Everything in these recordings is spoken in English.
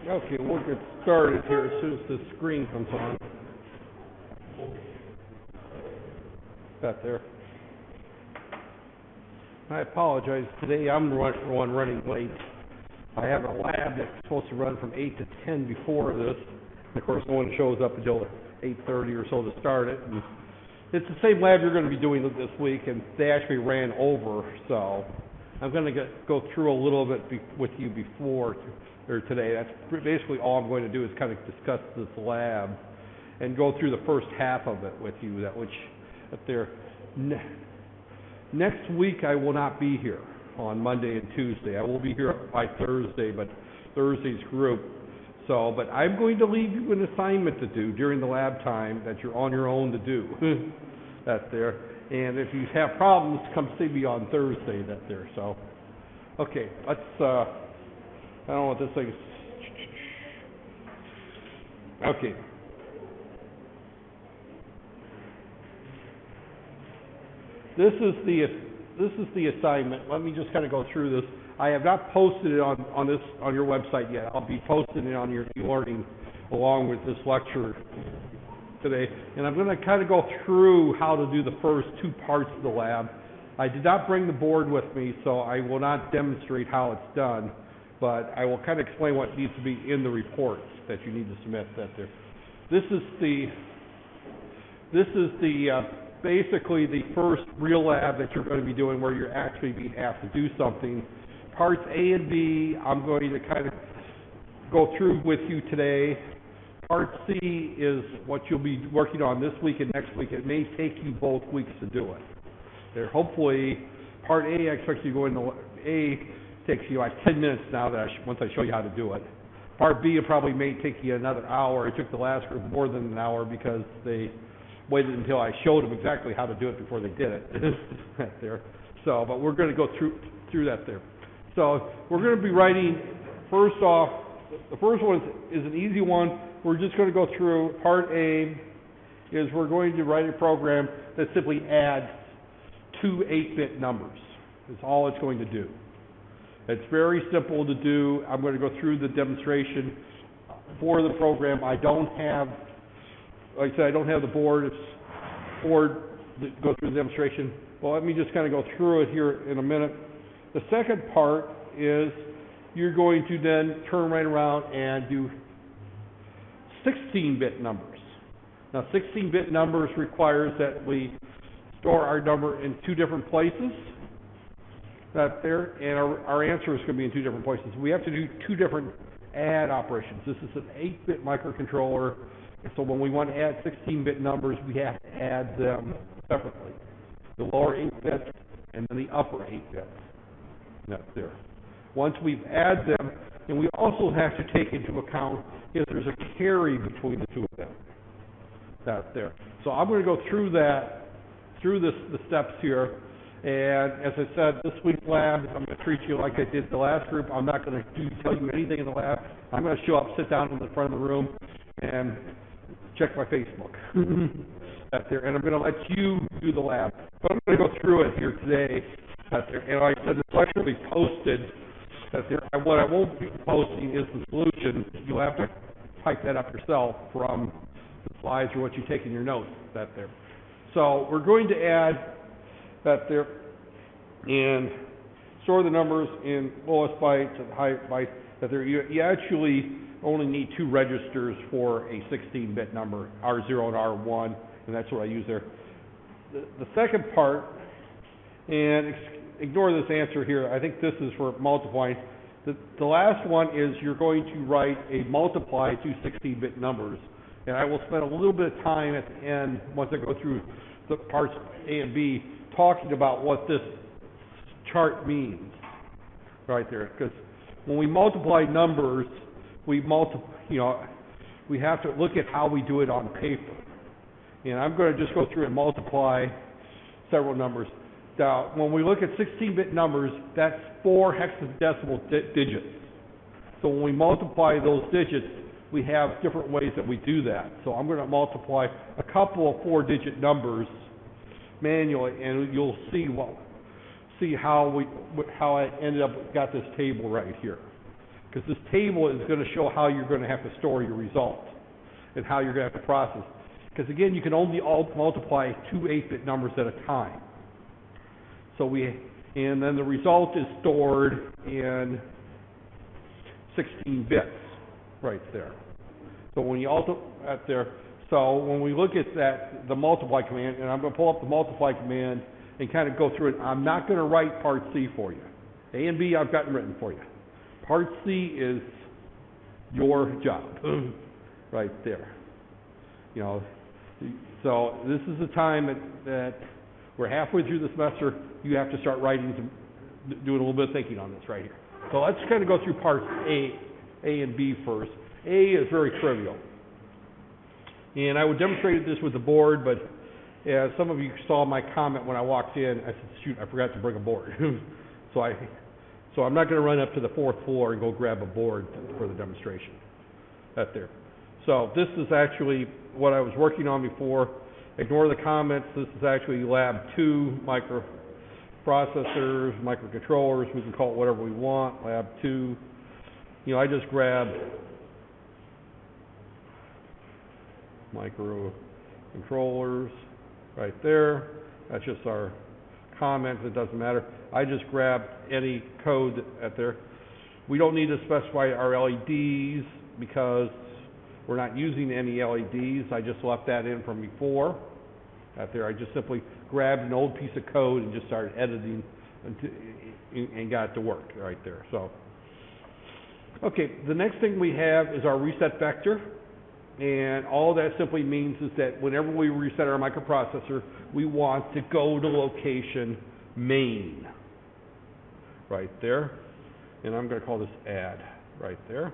Okay, we'll get started here as soon as the screen comes on. That there. I apologize. Today I'm the one running late. I have a lab that's supposed to run from 8 to 10 before this. And of course, no one shows up until 8:30 or so to start it. And it's the same lab you're going to be doing this week, and they actually ran over. So I'm going to go through a little bit with you before or today. That's basically all I'm going to do is kind of discuss this lab and go through the first half of it with you. Next week I will not be here on Monday and Tuesday. I will be here by Thursday, but Thursday's group. So, but I'm going to leave you an assignment to do during the lab time that you're on your own to do. That there. And if you have problems, come see me on Thursday. That there. So, okay, let's. I don't know what this thing is. Okay. This is the assignment. Let me just kind of go through this. I have not posted it on your website yet. I'll be posting it on your e-learning along with this lecture today. And I'm going to kind of go through how to do the first two parts of the lab. I did not bring the board with me, so I will not demonstrate how it's done, but I will kind of explain what needs to be in the reports that you need to submit. That there. This is basically the first real lab that you're going to be doing where you're actually being asked to do something. Parts A and B, I'm going to kind of go through with you today. Part C is what you'll be working on this week and next week. It may take you both weeks to do it. There, hopefully, Part A, I expect you to go into A, takes you like 10 minutes now that once I show you how to do it. Part B, it probably may take you another hour. It took the last group more than an hour because they waited until I showed them exactly how to do it before they did it. There. So, but we're going to go through that there. So we're going to be writing, first off, the first one is an easy one. We're just going to go through. Part A is we're going to write a program that simply adds two 8-bit numbers. That's all it's going to do. It's very simple to do. I'm going to go through the demonstration for the program. I don't have, like I said, I don't have the board to go through the demonstration. Well, let me just kind of go through it here in a minute. The second part is you're going to then turn right around and do 16-bit numbers. Now, 16-bit numbers requires that we store our number in two different places. That there, and our answer is going to be in two different places. We have to do two different add operations. This is an 8-bit microcontroller, so when we want to add 16-bit numbers, we have to add them separately. The lower 8 bits and then the upper 8 bits. That's there. Once we've added them, and we also have to take into account if there's a carry between the two of them. That's there. So I'm going to go through the steps here. And as I said, this week's lab, I'm going to treat you like I did the last group. I'm not going to tell you anything in the lab. I'm going to show up, sit down in the front of the room, and check my Facebook. That's there. And I'm going to let you do the lab. But I'm going to go through it here today. That's there. And like I said, this lecture will be posted. That's there. And what I won't be posting is the solution. You'll have to type that up yourself from the slides or what you take in your notes. That's there. So we're going to add that there and store the numbers in lowest bytes and highest bytes. That there, you actually only need two registers for a 16-bit number, R0 and R1, and that's what I use there. The second part, and ignore this answer here, I think this is for multiplying. The last one is you're going to write a multiply to 16-bit numbers, and I will spend a little bit of time at the end, once I go through the parts A and B, talking about what this chart means right there, because when we multiply numbers, we have to look at how we do it on paper. And I'm going to just go through and multiply several numbers. Now, when we look at 16-bit numbers, that's 4 hexadecimal digits. So when we multiply those digits, we have different ways that we do that. So I'm going to multiply a couple of 4-digit numbers manually, and you'll see how I ended up got this table right here. because this table is going to show how you're going to have to store your results and how you're going to have to process. Because again, you can only multiply two 8-bit numbers at a time. And then the result is stored in 16 bits right there. So when you so when we look at that, the multiply command, and I'm going to pull up the multiply command and kind of go through it. I'm not going to write part C for you. A and B I've gotten written for you. Part C is your job right there. You know, so this is the time that we're halfway through the semester. You have to start doing a little bit of thinking on this right here. So let's kind of go through parts A and B first. A is very trivial. And I would demonstrate this with the board, but as some of you saw my comment when I walked in, I said, shoot, I forgot to bring a board. So I'm not going to run up to the 4th floor and go grab a board for the demonstration. That's there. So this is actually what I was working on before. Ignore the comments. This is actually Lab 2, microprocessors, microcontrollers. We can call it whatever we want. Lab 2. You know, I just grabbed microcontrollers right there. That's just our comments. It doesn't matter. I just grabbed any code at there. We don't need to specify our LEDs because we're not using any LEDs. I just left that in from before. Out there, I just simply grabbed an old piece of code and just started editing and got it to work right there. So, okay, the next thing we have is our reset vector. And all that simply means is that whenever we reset our microprocessor, we want to go to location main. Right there. And I'm going to call this add. Right there.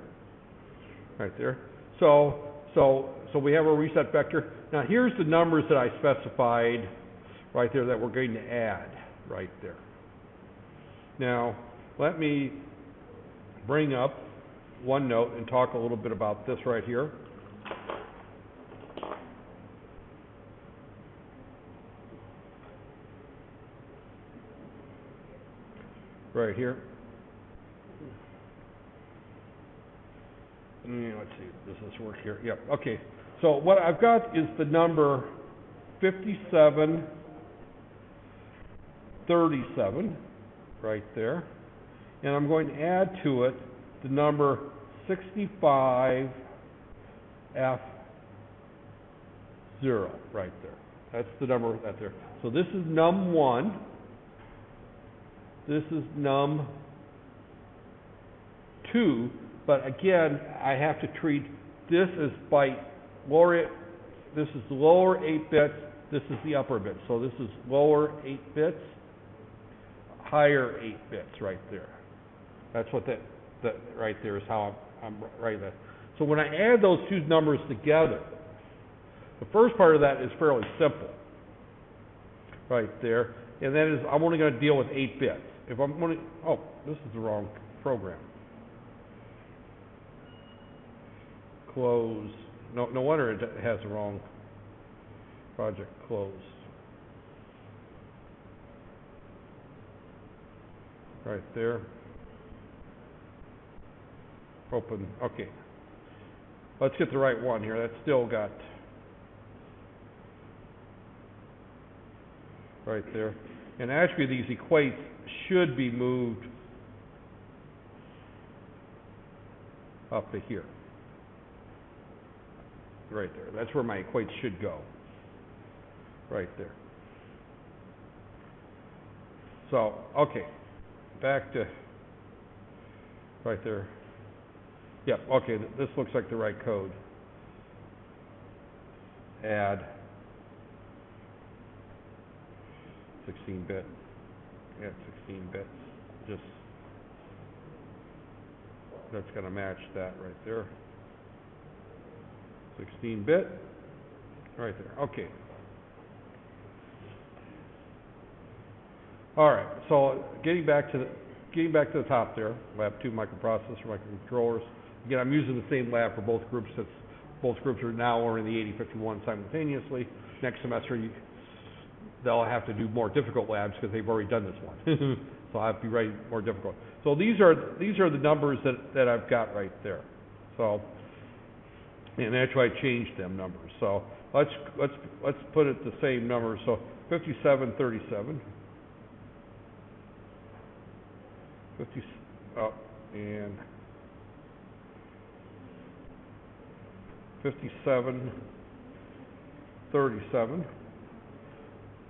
Right there. So we have a reset vector. Now here's the numbers that I specified right there that we're going to add right there. Now let me bring up OneNote and talk a little bit about this right here. Right here. Let's see, does this work here? Yep, okay. So what I've got is the number 5737 right there. And I'm going to add to it the number 65F0 right there. That's the number right there. So this is num1. This is num2. But again, I have to treat this as this is lower 8 bits, this is the upper bits. So this is lower 8 bits, higher 8 bits right there. That's what that right there is how I'm writing that. So when I add those two numbers together, the first part of that is fairly simple. Right there. And that is I'm only going to deal with 8 bits. If I'm going to, oh, this is the wrong program. Close. No wonder it has the wrong project. Close. Right there. Open. Okay. Let's get the right one here. That's still got right there. And actually these equates should be moved up to here. Right there. That's where my equates should go. Right there. So, okay. Back to right there. Yep, okay, this looks like the right code. Add 16-bit. Add 16 bits. Just that's going to match that right there. 16-bit. Right there. Okay. All right. So getting back to the top there, Lab 2 microprocessor, microcontrollers. Again, I'm using the same lab for both groups since both groups are now in the 8051 simultaneously. Next semester, they'll have to do more difficult labs because they've already done this one. So I'll have to be writing more difficult. So these are the numbers that I've got right there. So, and that's why I changed them numbers. So let's put it the same number. So 5737. And 5737.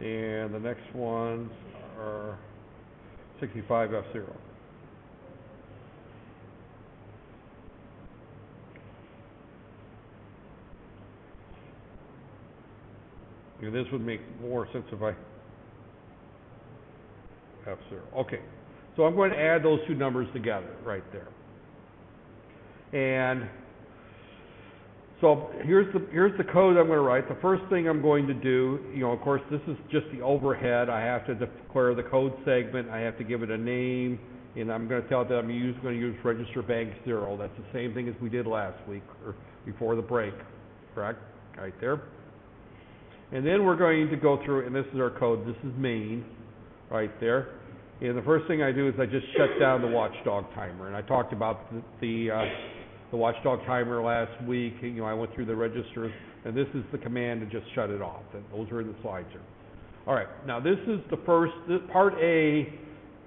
And the next ones are 65F0. And this would make more sense if I F0. Okay. So I'm going to add those two numbers together right there. And so here's the code I'm going to write. The first thing I'm going to do, of course, this is just the overhead. I have to declare the code segment. I have to give it a name, and I'm going to tell it that I'm going to use register bank 0. That's the same thing as we did last week or before the break, correct? Right there. And then we're going to go through, and this is our code. This is main, right there. And the first thing I do is I just shut down the watchdog timer. And I talked about the watchdog timer last week. I went through the registers, and this is the command to just shut it off. And those are in the slides here. All right. Now this is the first part A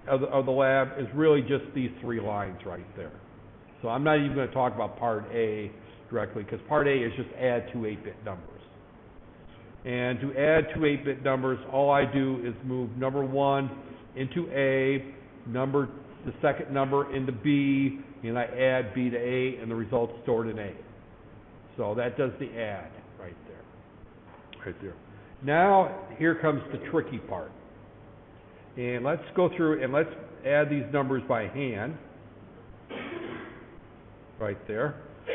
of the lab is really just these 3 lines right there. So I'm not even going to talk about part A directly because part A is just add 2 8-bit numbers. And to add 2 8-bit numbers, all I do is move number 1 into A, the second number into B, and I add B to A, and the result's stored in A. So that does the add right there. Right there. Now, here comes the tricky part. And let's go through and let's add these numbers by hand. Right there.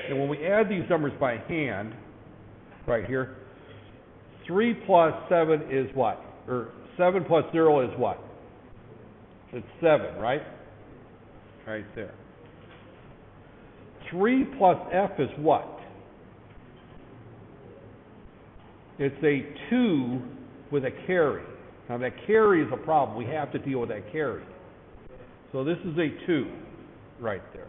And when we add these numbers by hand, right here, 3 plus 7 is what? Or 7 plus 0 is what? It's 7, right? Right there. 3 plus F is what? It's a 2 with a carry. Now that carry is a problem. We have to deal with that carry. So this is a 2 right there.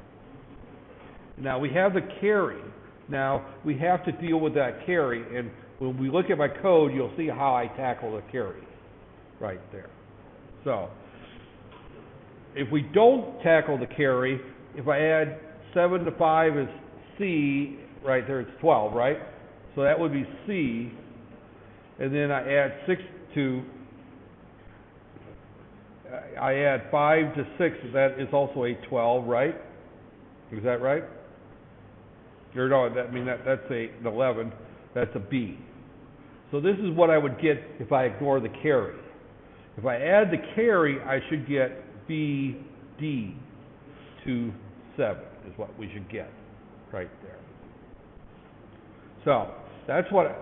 Now we have the carry. Now we have to deal with that carry, and when we look at my code, you'll see how I tackle the carry right there. So if we don't tackle the carry, if I add 7 to 5 is C, right there, it's 12, right? So that would be C. And then I add 5 to 6, that is also a 12, right? Is that right? Or no, that's an 11, that's a B. So this is what I would get if I ignore the carry. If I add the carry, I should get B, D to 7 is what we should get right there. So that's what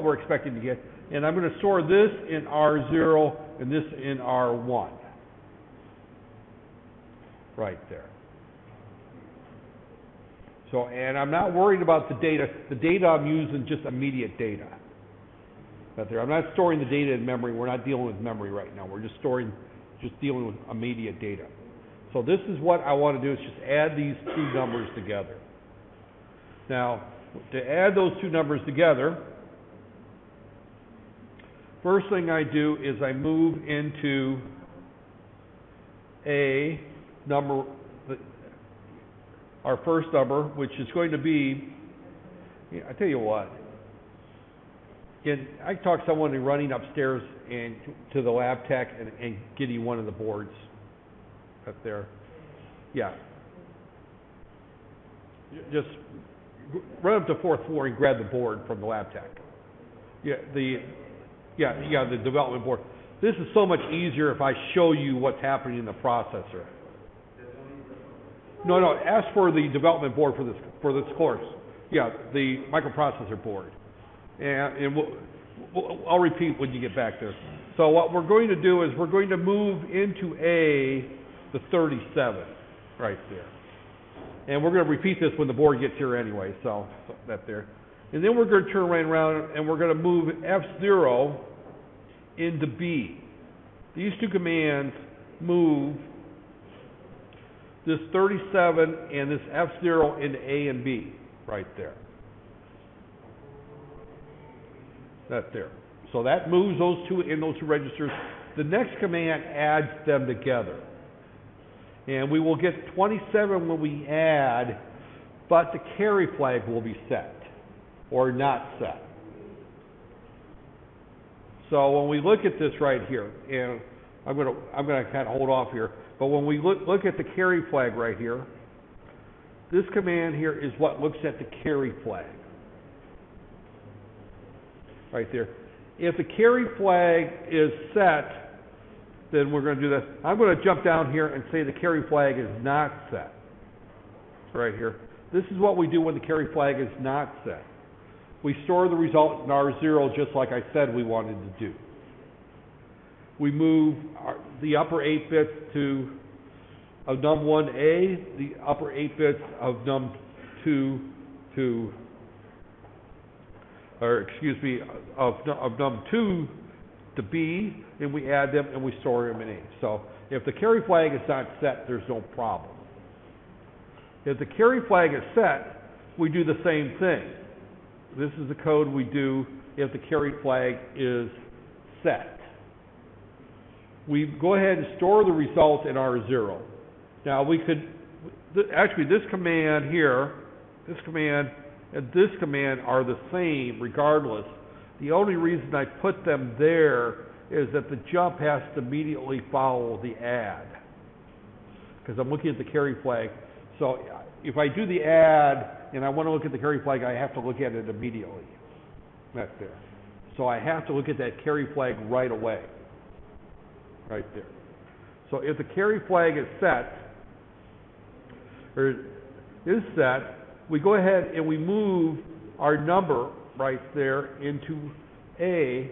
we're expecting to get. And I'm going to store this in R0 and this in R1 right there. So, and I'm not worried about the data. The data I'm using just immediate data. Right there. I'm not storing the data in memory. We're not dealing with memory right now. We're just dealing with immediate data. So this is what I want to do is just add these 2 numbers together. Now, to add those 2 numbers together, first thing I do is I move into a number, our first number, which is going to be, I tell you what, I talked to someone running upstairs and to the lab tech and getting one of the boards up there. Yeah. Just run up to the 4th floor and grab the board from the lab tech. The development board. This is so much easier if I show you what's happening in the processor. No, ask for the development board for this course. Yeah, the microprocessor board. And I'll repeat when you get back there. So what we're going to do is we're going to move into the 37 right there. And we're going to repeat this when the board gets here anyway, so that there. And then we're going to turn right around and we're going to move F0 into B. These two commands move this 37 and this F0 into A and B right there. That there. So that moves those two in those two registers. The next command adds them together. And we will get 27 when we add, but the carry flag will be set or not set. So when we look at this right here, and I'm gonna kind of hold off here, but when we look at the carry flag right here, this command here is what looks at the carry flag. Right there. If the carry flag is set, then we're going to do this. I'm going to jump down here and say the carry flag is not set. Right here. This is what we do when the carry flag is not set. We store the result in R0 just like I said we wanted to do. We move the upper 8 bits of num1A, the upper 8 bits of num2 to, of num2 to B, and we add them and we store them in A. So if the carry flag is not set, there's no problem. If the carry flag is set, we do the same thing. This is the code we do if the carry flag is set. We go ahead and store the result in R0. Now we could, actually this command here, this command and this command are the same regardless. The only reason I put them there is that the jump has to immediately follow the add, because I'm looking at the carry flag. So if I do the add and I want to look at the carry flag, I have to look at it immediately. That's there. So I have to look at that carry flag right away. Right there. So if the carry flag is set, we go ahead and we move our number right there into A,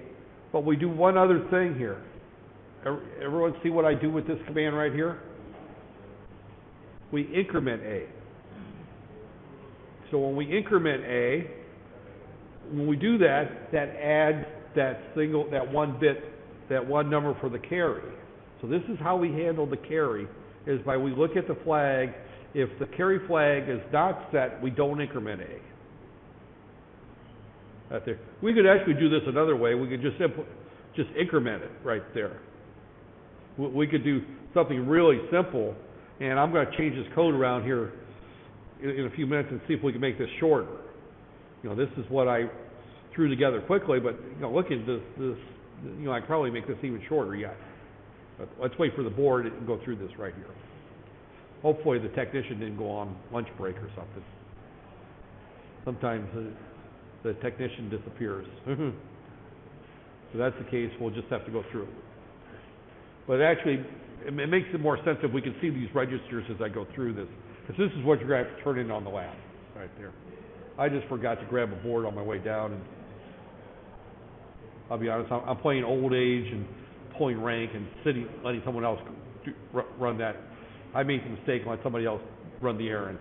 but we do one other thing here. Everyone see what I do with this command right here? We increment A. So when we increment A, when we do that, that adds that one bit, that one number for the carry. So this is how we handle the carry, is by we look at the flag. If the carry flag is not set, we don't increment A. Right there. We could actually do this another way. We could just increment it right there. We could do something really simple, and I'm going to change this code around here in a few minutes and see if we can make this shorter. This is what I threw together quickly, but look at this. I could probably make this even shorter yet. But let's wait for the board and go through this right here. Hopefully the technician didn't go on lunch break or something. Sometimes the technician disappears. If that's the case, we'll just have to go through it. But actually, it makes it more sense if we can see these registers as I go through this. Because this is what you're going to have to turn in on the lab, right there. I just forgot to grab a board on my way down, and I'll be honest, I'm playing old age and pulling rank and letting someone else run that. I made the mistake and let somebody else run the errand.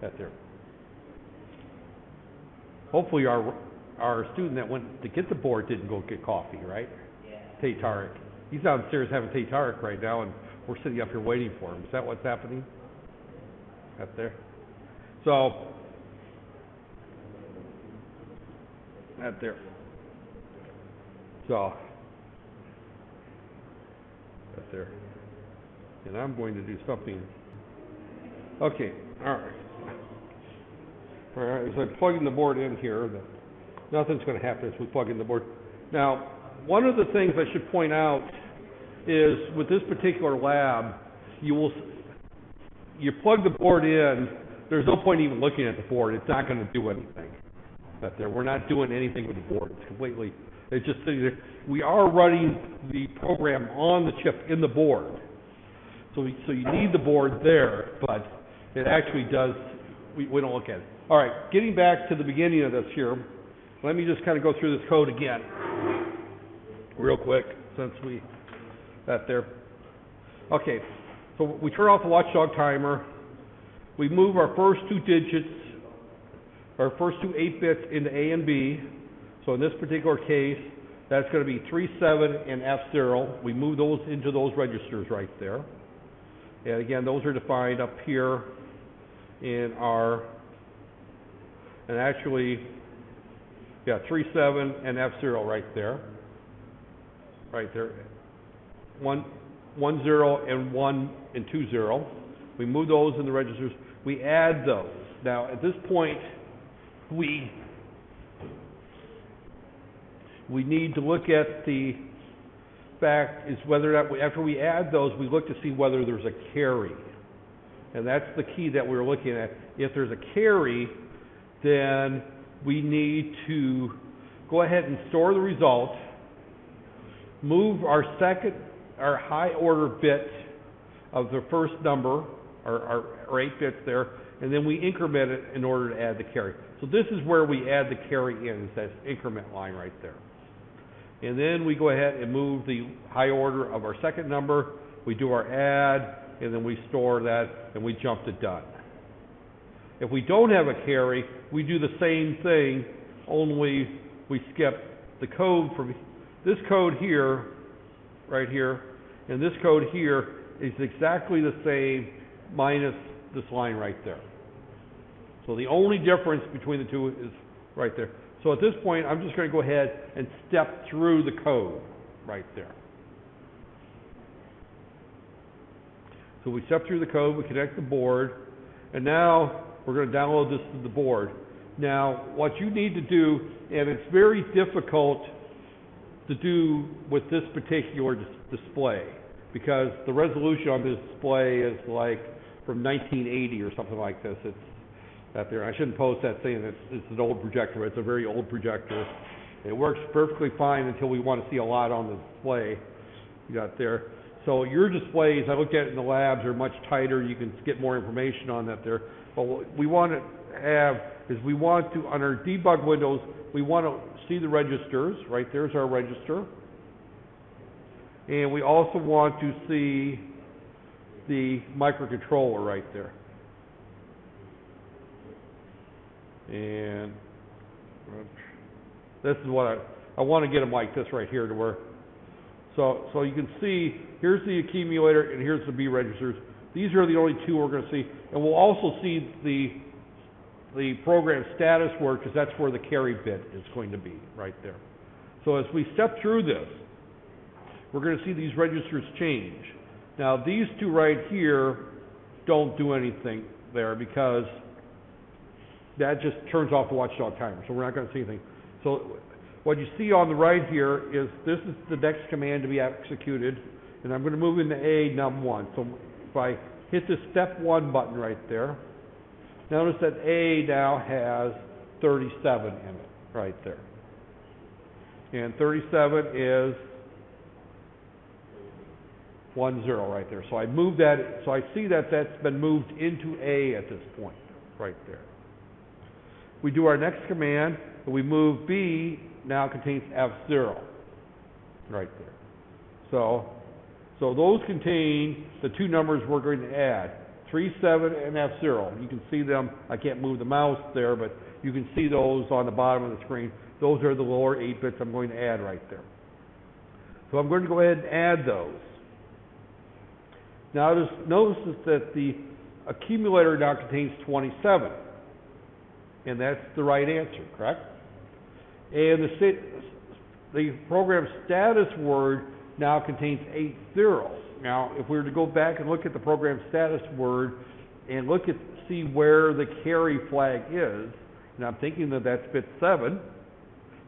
That there. Hopefully our student that went to get the board didn't go get coffee, right? Yeah. Tay Tarek. He's downstairs having Tay Tarek right now, and we're sitting up here waiting for him. Is that what's happening? Up there. So, that there. So, that there. And I'm going to do something. Okay, all right. All right, as I'm plugging the board in here, nothing's going to happen as we plug in the board. Now, one of the things I should point out is with this particular lab, you plug the board in, there's no point even looking at the board. It's not going to do anything. But we're not doing anything with the board. It's just sitting there. We are running the program on the chip in the board. So you need the board there, but it actually does, we don't look at it. All right, getting back to the beginning of this here, let me just kind of go through this code again real quick since we got there. Okay, so we turn off the watchdog timer. We move our first two digits, our first two 8 bits into A and B. So in this particular case, That's going to be 37 and F0. We move those into those registers right there. And again, those are defined up here in our, and actually, yeah, 37 and F0 right there. Right there. 1, 0 and 1 and 2, 0. We move those in the registers. We add those. Now, at this point, we need to look at the fact is whether or not, after we add those, we look to see whether there's a carry. And that's the key that we're looking at. If there's a carry, then we need to go ahead and store the result, move our high order bit of the first number, our 8 bits there, and then we increment it in order to add the carry. So this is where we add the carry in, is that increment line right there. And then we go ahead and move the high order of our second number, we do our add, and then we store that, and we jump to done. If we don't have a carry, we do the same thing, only we skip the code from this code here, right here, and this code here is exactly the same minus this line right there. So the only difference between the two is right there. So at this point, I'm just going to go ahead and step through the code right there. So we step through the code, we connect the board, and now we're going to download this to the board. Now, what you need to do, and it's very difficult to do with this particular display, because the resolution on this display is like from 1980 or something like this. It's out there. I shouldn't post that saying it's an old projector. It's a very old projector. It works perfectly fine until we want to see a lot on the display you got there. So your displays, I looked at it in the labs, are much tighter. You can get more information on that there. But what we want to have is we want to, on our debug windows, we want to see the registers. Right there's our register. And we also want to see the microcontroller right there. And this is what I want to get them like this right here to where, so you can see, here's the accumulator and here's the B registers. These are the only two we're going to see. And we'll also see the program status word, because that's where the carry bit is going to be, right there. So as we step through this, we're going to see these registers change. Now these two right here don't do anything there, because that just turns off the watchdog timer, so we're not going to see anything. So what you see on the right here is this is the next command to be executed, and I'm going to move into A num1. So if I hit the step 1 button right there, notice that A now has 37 in it right there. And 37 is 10 right there. So I move that, so I see that that's been moved into A at this point, right there. We do our next command, and we move B, now contains F0, right there. So those contain the two numbers we're going to add, 37 and F0. You can see them, I can't move the mouse there, but you can see those on the bottom of the screen. Those are the lower 8 bits I'm going to add right there. So I'm going to go ahead and add those. Now notice that the accumulator now contains 27. And that's the right answer, correct? And the program status word now contains 8 zeros. Now, if we were to go back and look at the program status word and see where the carry flag is, and I'm thinking that that's bit 7,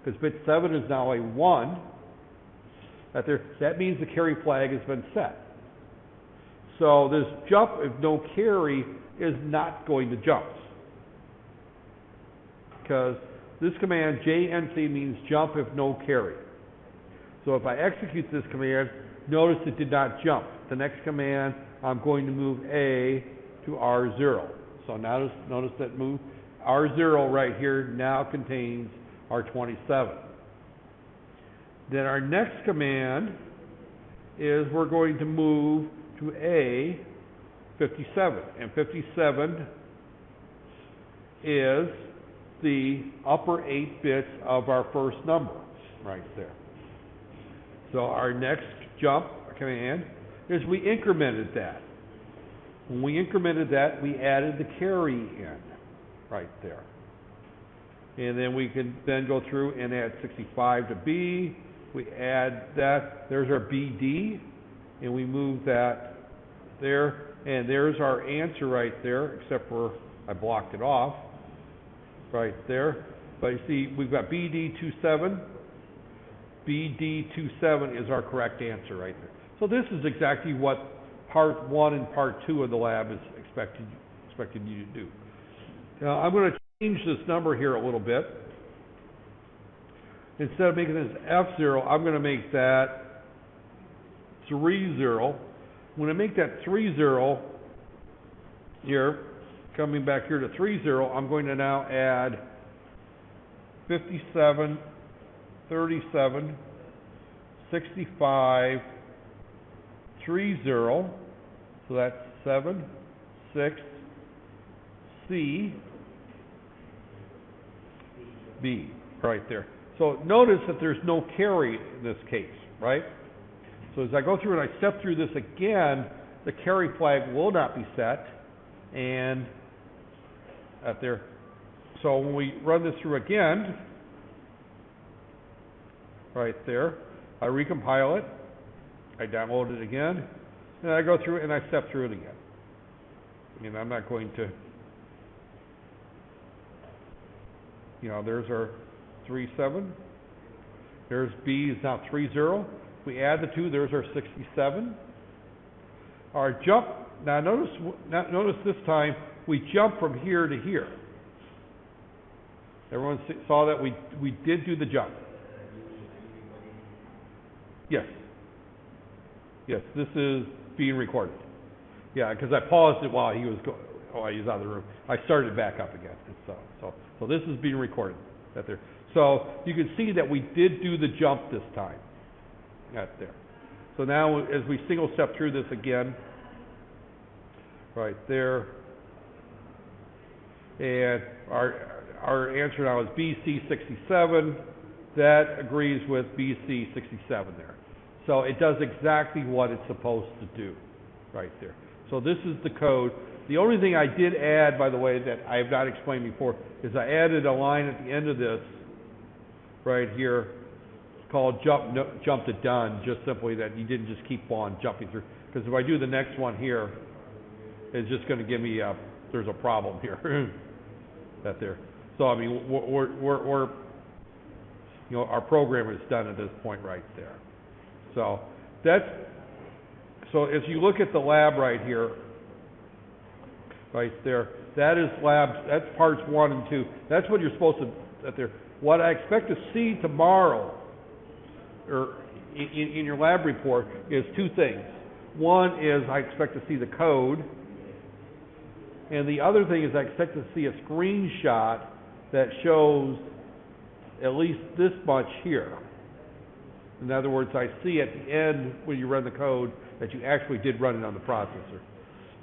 because bit 7 is now a 1, that means the carry flag has been set. So this jump if no carry is not going to jump, because this command JNC means jump if no carry. So if I execute this command, notice it did not jump. The next command, I'm going to move A to R0. So notice that move R0 right here now contains R27. Then our next command is we're going to move to A 57. And 57 is the upper 8 bits of our first number right there. So our next jump command is we incremented that. When we incremented that, we added the carry in right there. And then we can then go through and add 65 to B. We add that. There's our BD, and we move that there. And there's our answer right there, except for I blocked it off right there. But you see, we've got BD27. BD27 is our correct answer right there. So this is exactly what part 1 and part 2 of the lab is expecting you to do. Now I'm going to change this number here a little bit. Instead of making this F0, I'm going to make that 30. When I make that 30 here, coming back here to 30, I'm going to now add 57, 37, 65, 30. So that's 7, 6, C, B, right there. So notice that there's no carry in this case, right? So as I go through and I step through this again, the carry flag will not be set, and up there. So when we run this through again, right there, I recompile it, I download it again, and I go through and I step through it again. I mean, I'm not going to, there's our 37. There's B is now 30. We add the 2, there's our 67. Our jump, now notice this time we jump from here to here. Everyone saw that we did do the jump. Yes. Yes, this is being recorded. Yeah, because I paused it while he was out of the room. I started back up again. So this is being recorded. Right there. So you can see that we did do the jump this time. Right there. So now as we single step through this again, right there, and our answer now is BC67. That agrees with BC67 there. So it does exactly what it's supposed to do right there. So this is the code. The only thing I did add, by the way, that I have not explained before, is I added a line at the end of this right here called jump to done, just simply that you didn't just keep on jumping through. Because if I do the next one here, it's just going to give me there's a problem here. That there. So I mean, we're our program is done at this point right there. So so as you look at the lab right here, right there, that is that's parts 1 and 2. That's what you're supposed to, that there. What I expect to see tomorrow, or in your lab report, is 2 things. One is I expect to see the code, and the other thing is I expect to see a screenshot that shows at least this much here. In other words, I see at the end when you run the code that you actually did run it on the processor.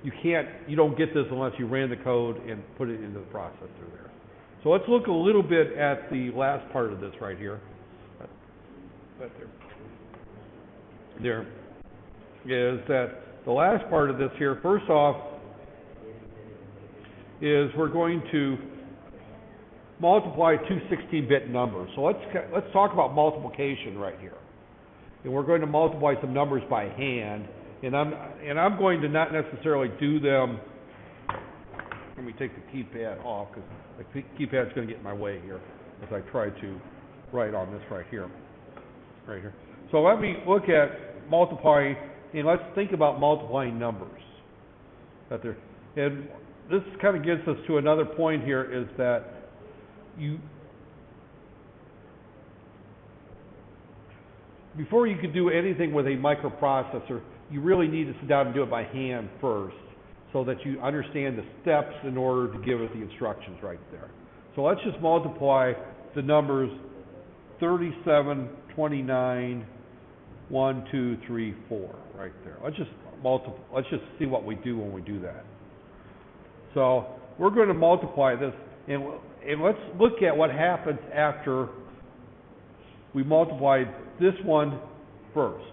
You don't get this unless you ran the code and put it into the processor there. So let's look a little bit at the last part of this right here. There is that the last part of this here, first off, is we're going to multiply 2 16-bit numbers. So let's talk about multiplication right here. And we're going to multiply some numbers by hand. And I'm going to not necessarily do them. Let me take the keypad off because the keypad's going to get in my way here as I try to write on this right here. Right here. So let me look at multiplying, and let's think about multiplying numbers. And this kind of gets us to another point here, is that before you could do anything with a microprocessor, you really need to sit down and do it by hand first, so that you understand the steps in order to give it the instructions right there. So let's just multiply the numbers 37, 29, 1, 2, 3, 4 right there. Let's just see what we do when we do that. So we're going to multiply this, and let's look at what happens after we multiply this one first,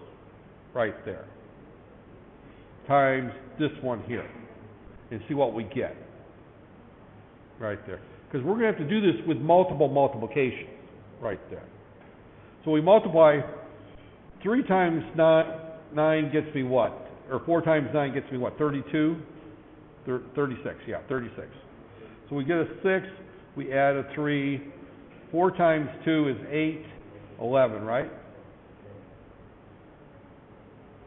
right there, times this one here, and see what we get, right there. Because we're going to have to do this with multiple multiplications, right there. So we multiply 3 times 9 gets me what? Or 4 times 9 gets me what? 32? 36, yeah, 36. So we get a 6, we add a 3, 4 times 2 is 8, 11, right?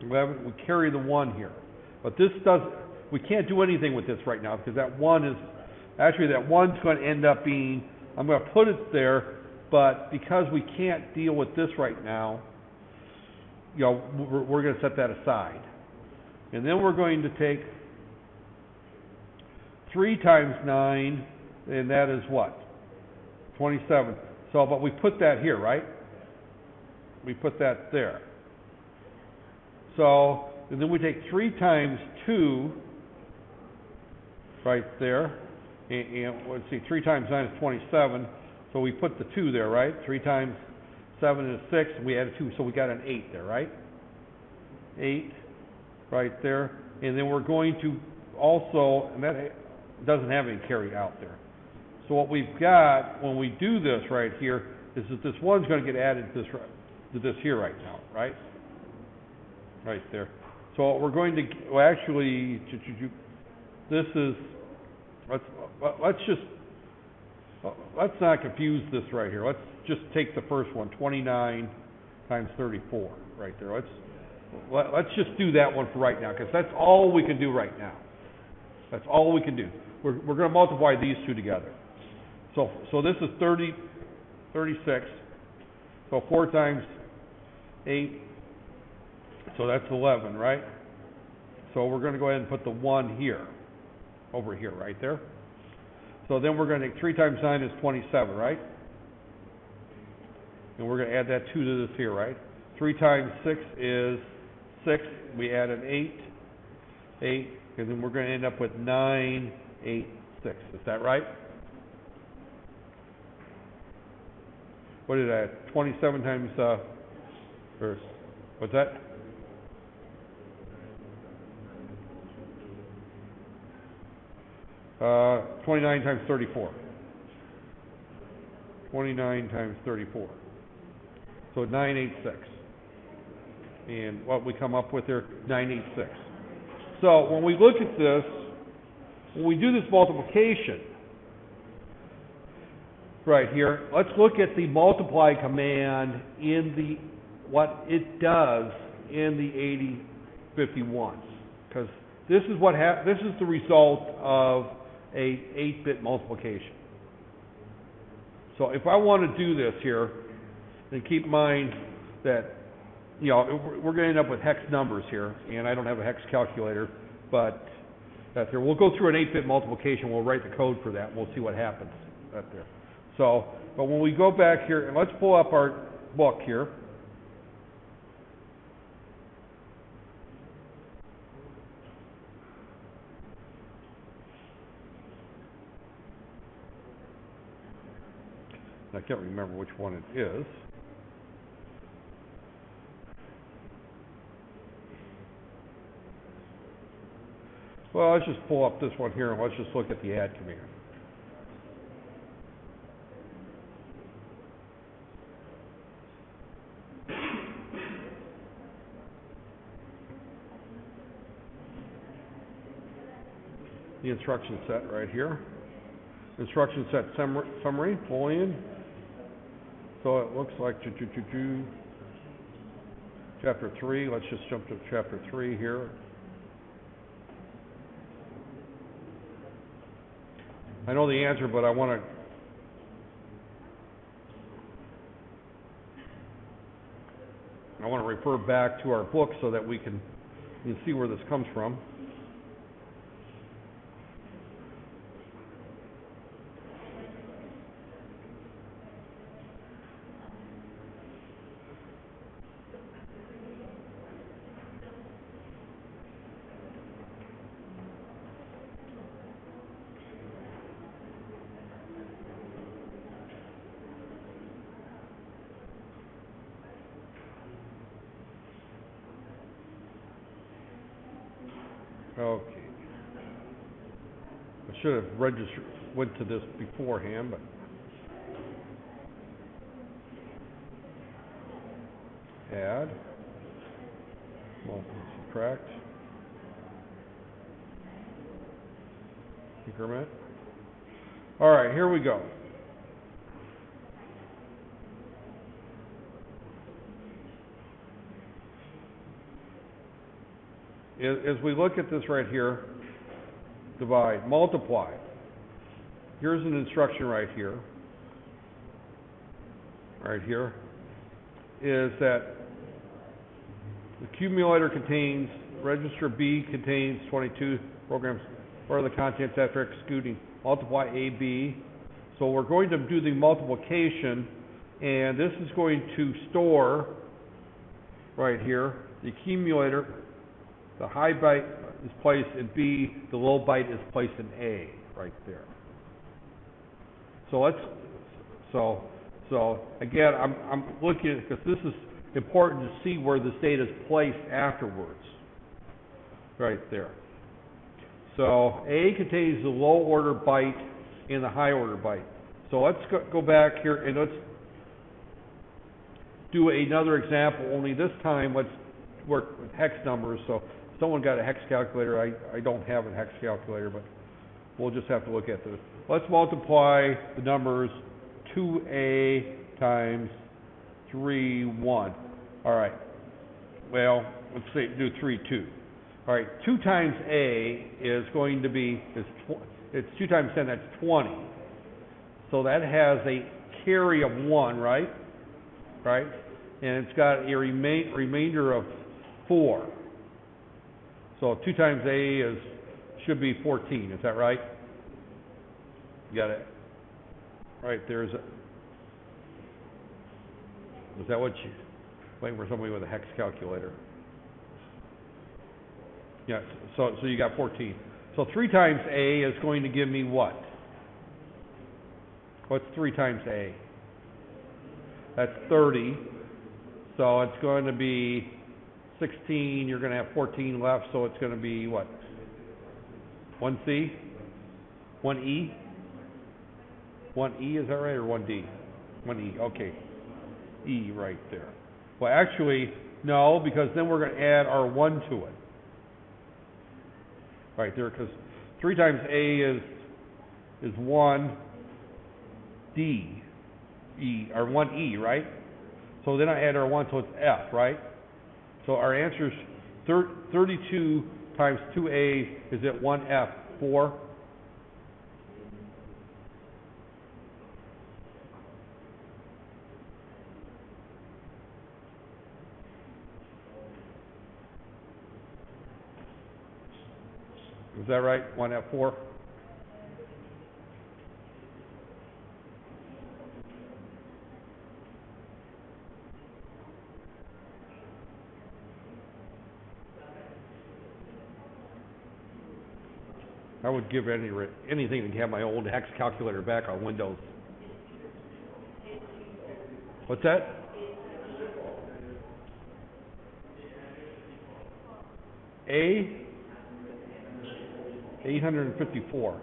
11, we carry the 1 here. But this we can't do anything with this right now because that 1 is, actually that 1's going to end up being, I'm going to put it there, but because we can't deal with this right now, you know, we're going to set that aside. And then we're going to take 3 times 9, and that is what? 27. So, but we put that here, right? We put that there. So, and then we take 3 times 2, right there. And let's see, 3 times 9 is 27. So we put the 2 there, right? 3 times 7 is 6, and we added 2, so we got an 8 there, right? 8, right there. And then we're going to also, and that doesn't have any carry out there. So what we've got when we do this right here is that this 1's going to get added to this here right now, right? Right there. So what we're going to, well, actually, this is, let's not confuse this right here. Let's just take the first one, 29 times 34, right there. Let's just do that one for right now, because that's all we can do right now. That's all we can do. We're going to multiply these two together. So this is 36. So 4 times 8, so that's 11, right? So we're going to go ahead and put the 1 here, over here, right there. So then we're going to take 3 times 9 is 27, right? And we're going to add that 2 to this here, right? 3 times 6 is 6. We add an 8, and then we're going to end up with 9, 8, 6. Is that right? What did I add? 27 times, or what's that? Uh, 29 times 34. 29 times 34. So 986. And what we come up with there, 986. So when we look at this, when we do this multiplication, right here, let's look at the multiply command in the, what it does in the 8051. Because this is what this is the result of a 8-bit multiplication. So if I want to do this here, then keep in mind that, you know, we're going to end up with hex numbers here, and I don't have a hex calculator, but that's there. We'll go through an 8-bit multiplication. We'll write the code for that, and we'll see what happens right there. So, but when we go back here, and let's pull up our book here. I can't remember which one it is. Well, let's just pull up this one here, and let's just look at the add command. The instruction set right here. Instruction set summary, Boolean. So it looks like chapter 3. Let's just jump to chapter 3 here. I know the answer, but I want to refer back to our book so that we can see where this comes from. Okay. I should have went to this beforehand, but add, subtract, increment. All right, here we go. As we look at this right here, divide, multiply. Here's an instruction right here, is that the accumulator contains, register B contains 22 programs. What are the contents after executing? Multiply AB. So we're going to do the multiplication, and this is going to store right here. The accumulator, the high byte is placed in B, the low byte is placed in A, right there. So again, I'm looking at, because this is important to see where this data is placed afterwards, right there. So A contains the low order byte and the high order byte. So let's go back here and let's do another example, only this time let's work with hex numbers. So someone got a hex calculator. I don't have a hex calculator, but we'll just have to look at this. Let's multiply the numbers 2A times 3, 1. All right. Well, let's say do 3, 2. All right. 2 times A is going to be, it's 2 times 10, that's 20. So that has a carry of 1, right? Right? And it's got a remainder of 4. So 2 times A should be 14. Is that right? You got it. Right, is that what you, waiting for somebody with a hex calculator? Yeah, so you got 14. So 3 times A is going to give me what? What's 3 times A? That's 30. So it's going to be 16. You're going to have 14 left, so it's going to be what? 1C? 1E? 1E, is that right, or 1D? 1E, okay. E right there. Well, actually, no, because then we're going to add our 1 to it. Right there, because 3 times A is 1D, E, or 1E, right? So then I add our 1, so it's F, right? So our answer is 32 times 2A, is it 1F, 4? Is that right? 1F4? I would give anything to have my old hex calculator back on Windows. What's that? A? 854.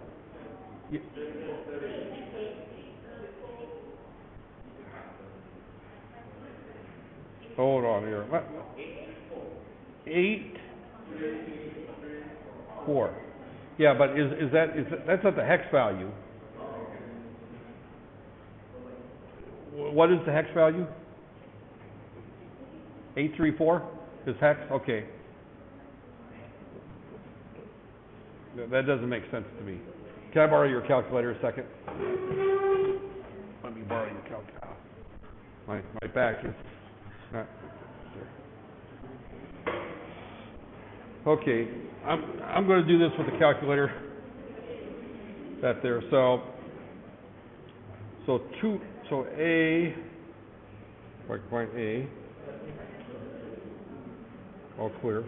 Hold on here. What? 8, 4. Yeah, but that's not the hex value. What is the hex value? 834 is hex? Okay. That doesn't make sense to me. Can I borrow your calculator a second? Let me borrow your calculator. My back is not there. Okay, I'm going to do this with the calculator. That there. So A, like point A, all clear.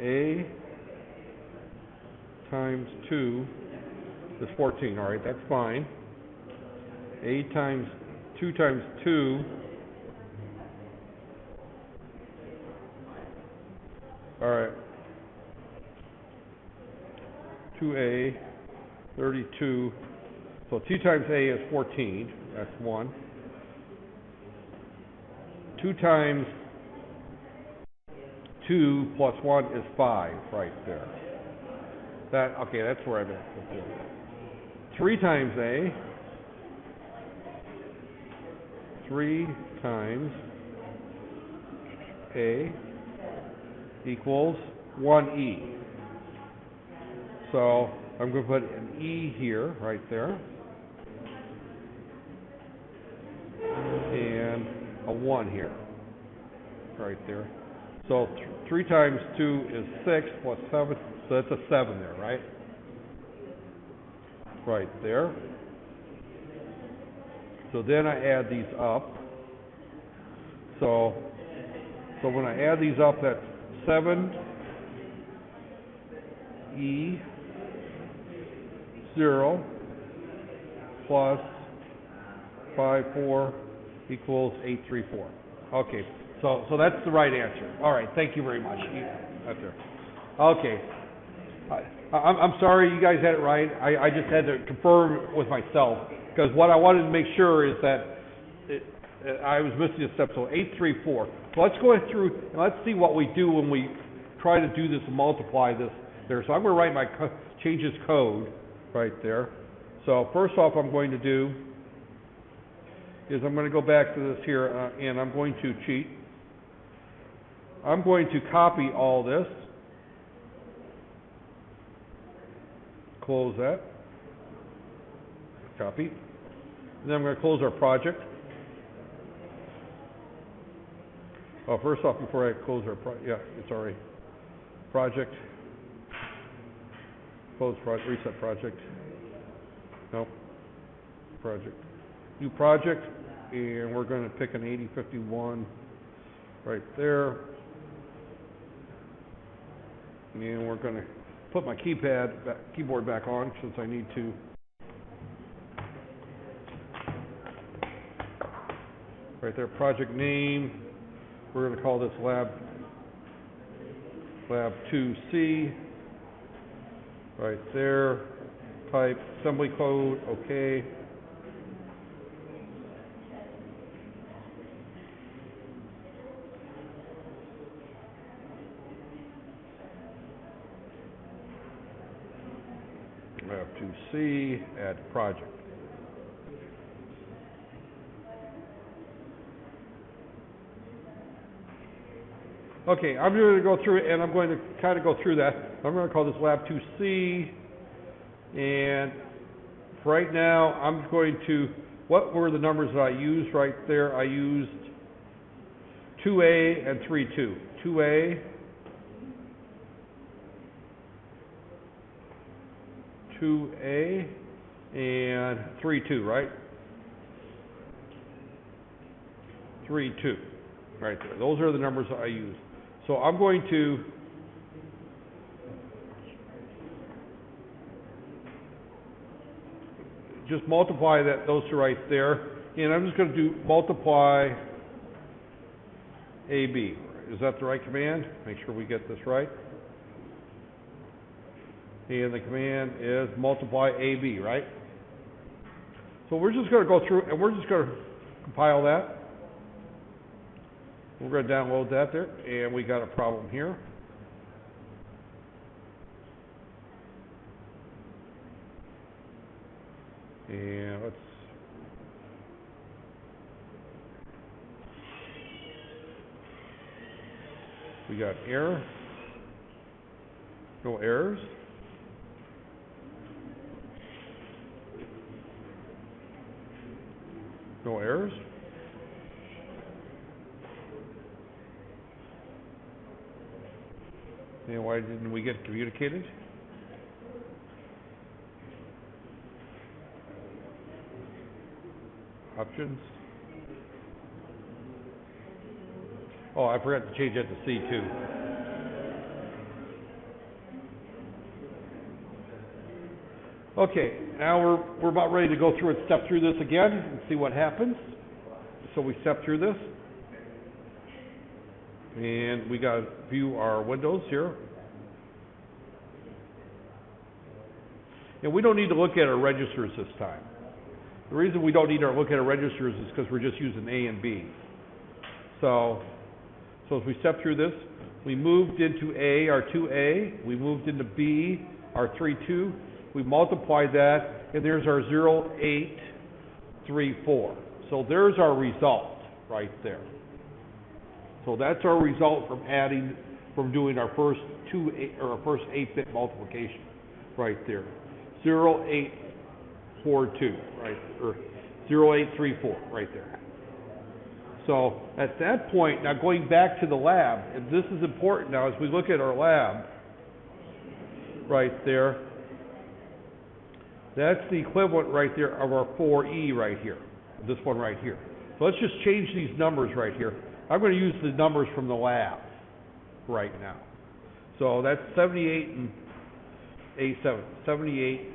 A times 2 is 14. All right, that's fine. A times 2 times 2, all right, 2a, 32, so 2 times a is 14, that's 1. 2 times 2 plus 1 is 5, right there. Okay, that's where I'm at. 3 times a, 3 times a equals 1e. So I'm going to put an e here, right there, and a 1 here, right there. So 3 times 2 is 6 plus 7, so that's a 7 there, right? Right there. So then I add these up. So when I add these up, that's 7e 0 plus 5, 4 equals 834. Okay, so that's the right answer. All right, thank you very much. Right there. Okay. I'm sorry you guys had it right. I just had to confirm with myself, because what I wanted to make sure is that I was missing a step. So 834. So let's go through and let's see what we do when we try to do this and multiply this there. So I'm going to write my change this code right there. So first off, I'm going to do is I'm going to go back to this here, and I'm going to cheat. I'm going to copy all this. Close that. Copy. And then I'm going to close our project. Oh, first off, before I close our it's already project. Close project. Reset project. Nope. Project. New project, and we're going to pick an 8051 right there. And we're going to put my keyboard back on since I need to. Right there, project name. We're going to call this lab 2C. Right there. Type assembly code. Okay. Lab 2C. Add project. Okay, I'm going to go through it, and I'm going to kind of go through that. I'm going to call this Lab 2C, and right now I'm going to, what were the numbers that I used right there? I used 2A and 3.2. 2A, 2A, and 3.2, right? 3.2, right there. Those are the numbers that I used. So I'm going to just multiply those two right there, and I'm just going to do multiply AB. Is that the right command? Make sure we get this right. And the command is multiply AB, right? So we're just going to go through, and we're just going to compile that. We're going to download that there, and we got a problem here. And we got error, no errors. No errors. And why didn't we get communicated? Options. Oh, I forgot to change that to C2. Okay, now we're about ready to go through and step through this again and see what happens. so we step through this, and we got to view our windows here. And we don't need to look at our registers this time. The reason we don't need to look at our registers is because we're just using A and B. So as we step through this, we moved into A, our 2A. We moved into B, our 3-2. We multiplied that, and there's our 0, 8, 3, 4. So there's our result right there. So that's our result from doing our first 8-bit multiplication right there. 0, 8, 4, 2, right, or 0, 8, 3, 4 right there. So at that point, now going back to the lab, and this is important now as we look at our lab right there, that's the equivalent right there of our 4E right here, this one right here. So let's just change these numbers right here. I'm going to use the numbers from the lab right now. So that's 78 and A7, 78.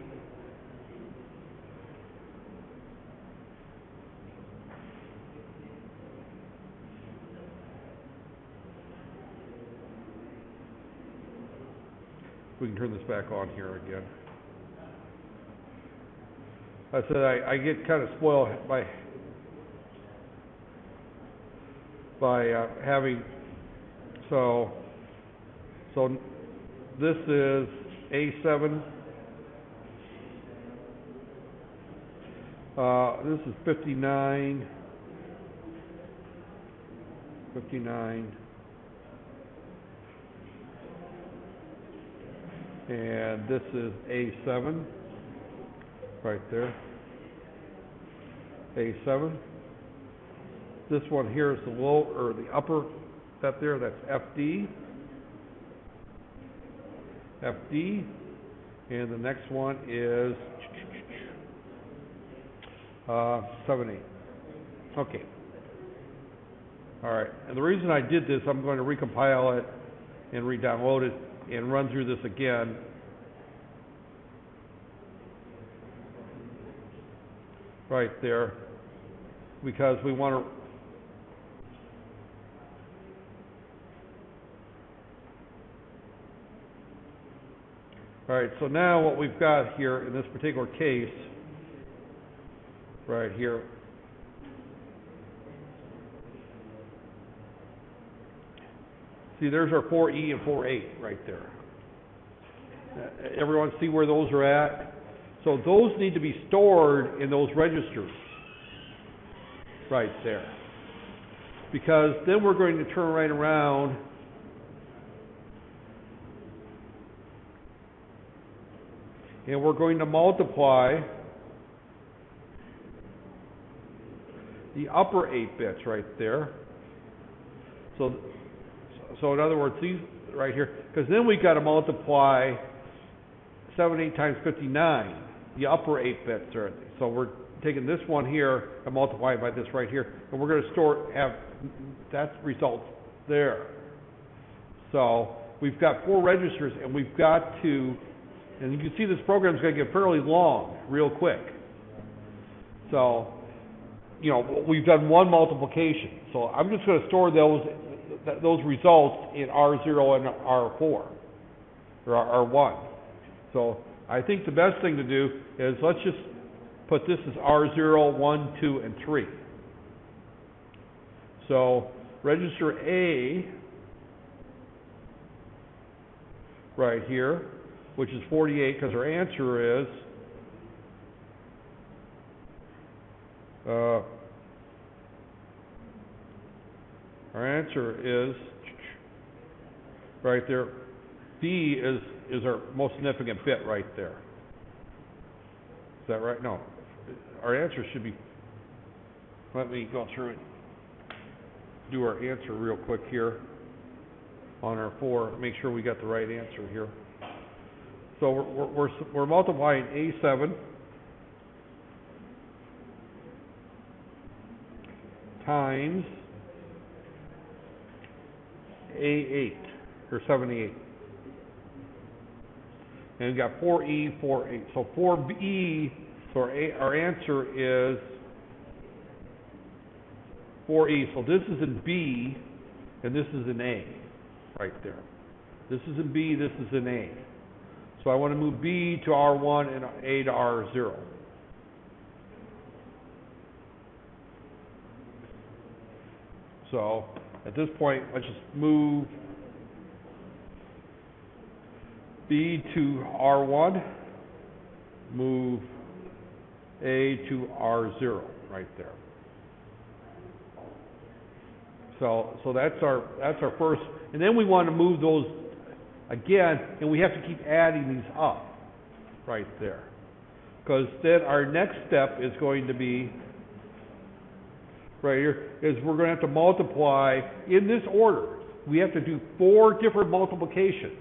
We can turn this back on here again. I said I get kind of spoiled by having, so this is A7, this is 59, and this is A7, right there, A7. This one here is the low, or the upper step there, that's FD, and the next one is 7-8. Okay. All right, and the reason I did this, I'm going to recompile it and re-download it and run through this again. Right there, because we want to. All right, so now what we've got here in this particular case, right here, see there's our 4E and 4A right there. Everyone see where those are at? So those need to be stored in those registers right there. Because then we're going to turn right around and we're going to multiply the upper 8 bits right there. So in other words, these right here, because then we've got to multiply 78 times 59, the upper 8 bits there. So we're taking this one here and multiplying by this right here, and we're going to have that result there. So we've got 4 registers, and we've got to, and you can see this program is going to get fairly long real quick. So, you know, we've done one multiplication. So I'm just going to store those results in R0 and R4, or R1. So I think the best thing to do is let's just put this as R0, 1, 2, and 3. So register A right here, which is 48, because our answer is right there. B is our most significant bit right there. Is that right? No. Our answer should be, let me go through and do our answer real quick here on our 4, make sure we got the right answer here. So we're multiplying A7 times A8, or 78. And we got 4E, 4A. So 4B, so our answer is 4E. So this is in B, and this is in A, right there. This is in B, this is in A. So I want to move B to R1 and A to R0. So at this point, let's just move B to R1, move A to R0 right there. So that's our first, and then we want to move those again, and we have to keep adding these up right there. Because then our next step is going to be right here, is we're going to have to multiply in this order. We have to do 4 different multiplications.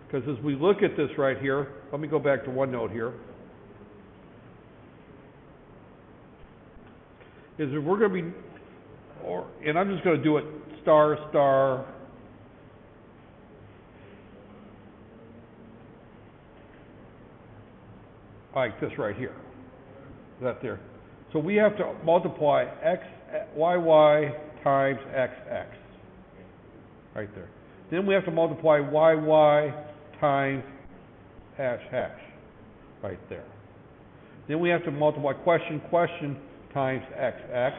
Because as we look at this right here, let me go back to OneNote here. Is if we're going to be, and I'm just going to do it star, star, like this right here. That there. So we have to multiply yy times xx. Right there. Then we have to multiply yy times hash hash. Right there. Then we have to multiply question times xx.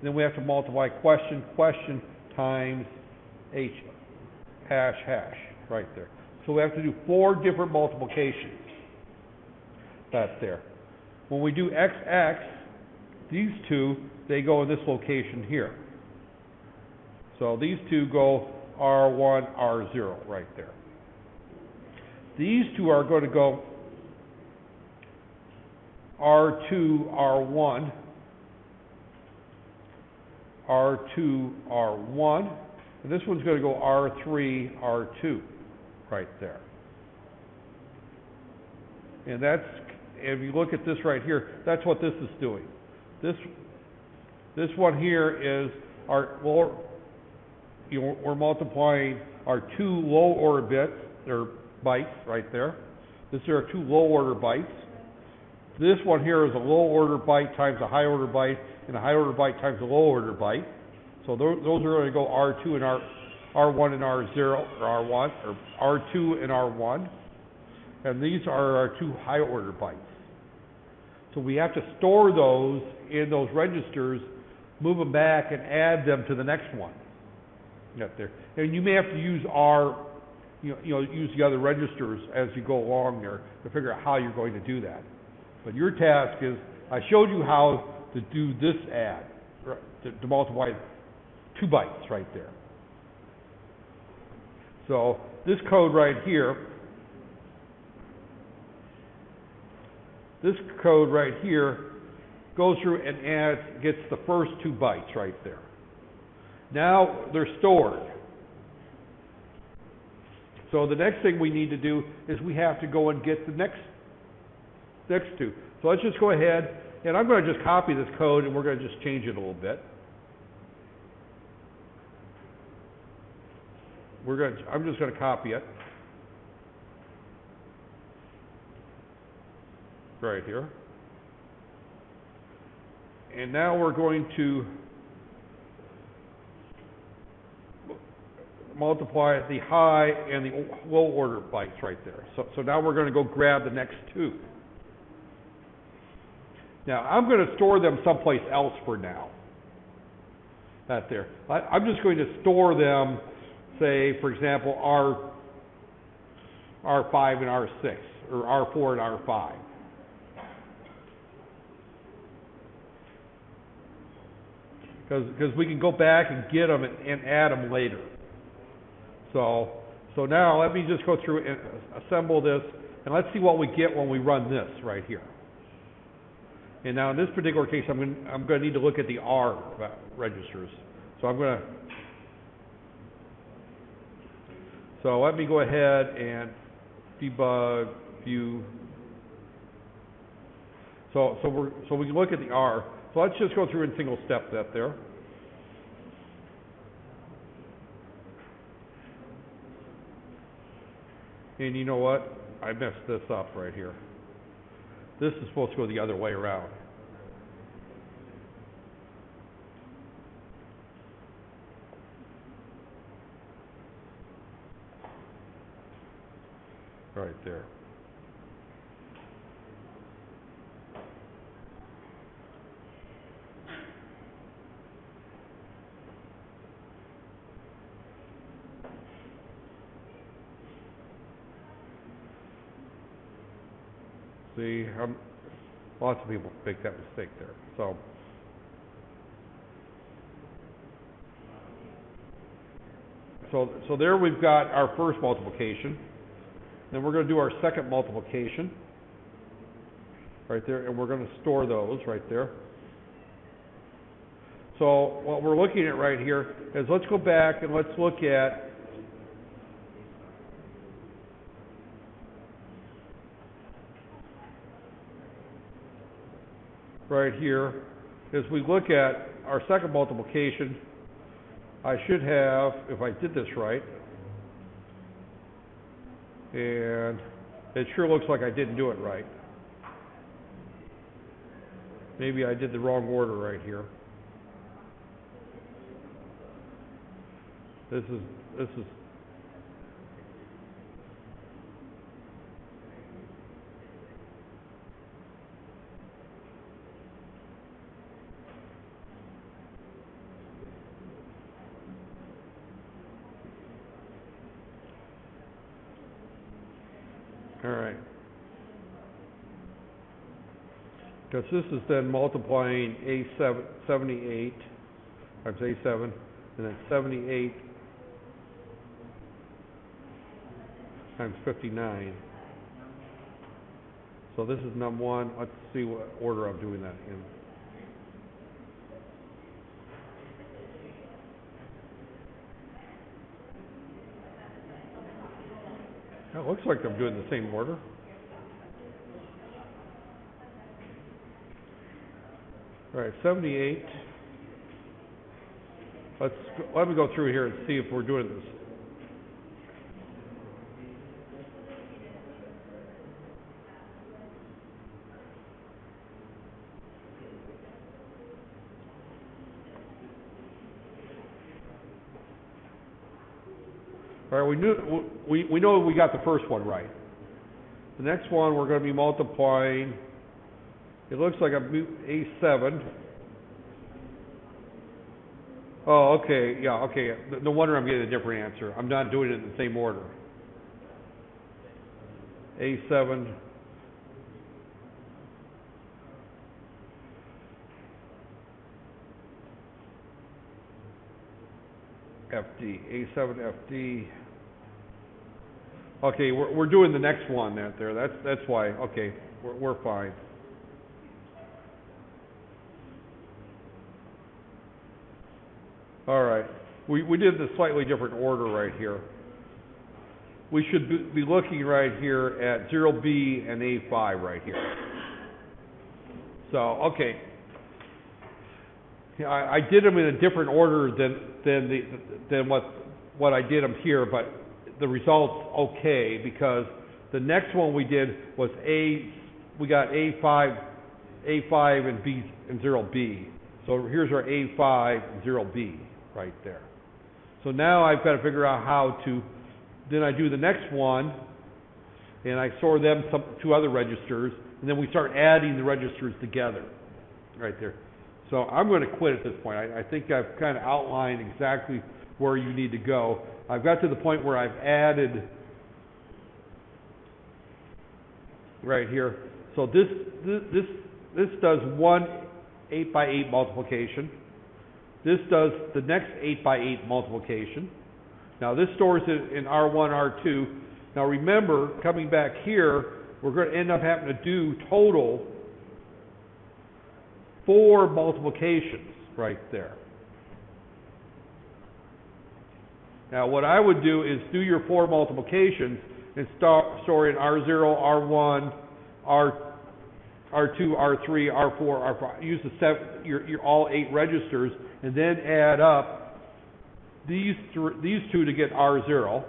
Then we have to multiply question times h hash hash. Right there. So we have to do 4 different multiplications. That's there. When we do xx, these two, they go in this location here. So these two go R1, R0 right there. These two are going to go R2, R1, R2, R1, and this one's going to go R3, R2 right there. And that's, if you look at this right here, that's what this is doing. This one here is our lower, we're multiplying our 2 low order bits, or bytes right there. These are our 2 low order bytes. This one here is a low order byte times a high order byte, and a high order byte times a low order byte. So those are going to go R2 and R1 and R0, or R1, or R2 and R1. And these are our 2 high order bytes. So we have to store those in those registers, move them back, and add them to the next one. Right there. And you may have to use use the other registers as you go along there to figure out how you're going to do that. But your task is, I showed you how to do this add, to multiply 2 bytes right there. So this code right here, goes through and gets the first 2 bytes right there. Now they're stored. So the next thing we need to do is we have to go and get the next 2. So let's just go ahead, and I'm going to just copy this code, and we're going to just change it a little bit. I'm just going to copy it right here. And now we're going to multiply the high and the low order bytes right there. So now we're going to go grab the next 2. Now I'm going to store them someplace else for now. That there. I'm just going to store them, say, for example, R5 and R6, or R4 and R5. Because we can go back and get them and add them later. So now let me just go through and assemble this, and let's see what we get when we run this right here. And now in this particular case, I'm going to need to look at the R registers. So let me go ahead and debug view. So we can look at the R. So let's just go through in single step that there. And you know what? I messed this up right here. This is supposed to go the other way around. right there. See, lots of people make that mistake there. So there we've got our first multiplication. Then we're going to do our second multiplication right there, and we're going to store those right there. So what we're looking at right here is, let's go back and let's look at right here, as we look at our second multiplication, I should have, if I did this right, and it sure looks like I didn't do it right. Maybe I did the wrong order right here. This is all right. Because this is then multiplying A7, 78 times A7, and then 78 times 59. So this is number one. Let's see what order I'm doing that in. It looks like I'm doing the same order. All right, 78. Let me go through here and see if we're doing this. All right, we know we got the first one right. The next one we're going to be multiplying. It looks like I'm A7. Oh, okay, yeah, okay. No wonder I'm getting a different answer. I'm not doing it in the same order. A7. FD, A7 FD. Okay, we're doing the next one there. That's why. Okay, we're fine. All right, we did the slightly different order right here. We should be looking right here at 0B and A5 right here. So okay, I did them in a different order than what I did them here, but the result's okay, because the next one we did was we got A5 and B and 0B. So here's our A5 and 0B right there. So now I've got to figure out how to, then I do the next one, and I store them two other registers, and then we start adding the registers together right there. So I'm going to quit at this point. I think I've kind of outlined exactly where you need to go. I've got to the point where I've added right here. So this does one 8x8 multiplication. This does the next 8x8 multiplication. Now this stores it in R1, R2. Now remember, coming back here, we're going to end up having to do total 4 multiplications right there. Now what I would do is do your 4 multiplications and store in R0, R1, R2, R3, R4, R5. Use your all 8 registers, and then add up these two to get R0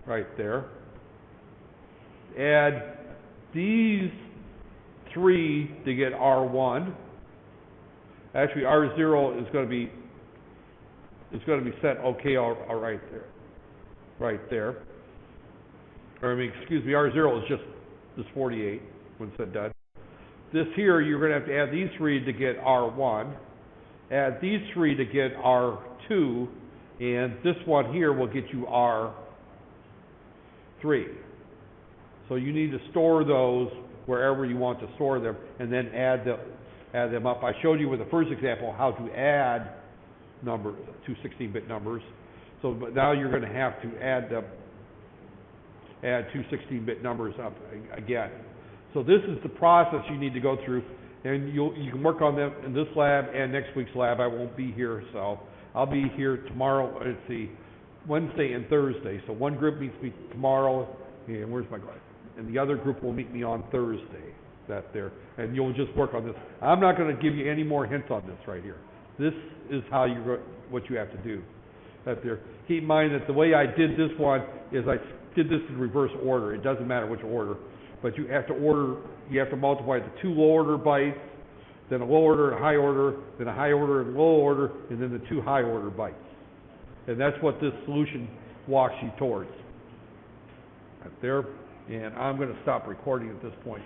right there. Add these 3 to get R1. Actually, R0 is going to be set okay all right there. Right there. excuse me, R0 is just this 48 when said done. This here, you're going to have to add these three to get R1, add these three to get R2, and this one here will get you R3. So you need to store those wherever you want to store them, and then add them up. I showed you with the first example how to add numbers, two 16-bit numbers. So, but now you're going to have to add two 16-bit numbers up again. So this is the process you need to go through, and you can work on them in this lab and next week's lab. I won't be here, so I'll be here tomorrow. Let's see, Wednesday and Thursday. So one group meets me tomorrow, and where's my glass? And the other group will meet me on Thursday. That there, and you'll just work on this. I'm not going to give you any more hints on this right here. This is what you have to do. That there. Keep in mind that the way I did this one is I did this in reverse order. It doesn't matter which order, but you have to multiply the two low order bytes, then a low order and a high order, then a high order and low order, and then the two high order bytes. And that's what this solution walks you towards. Right there. And I'm going to stop recording at this point.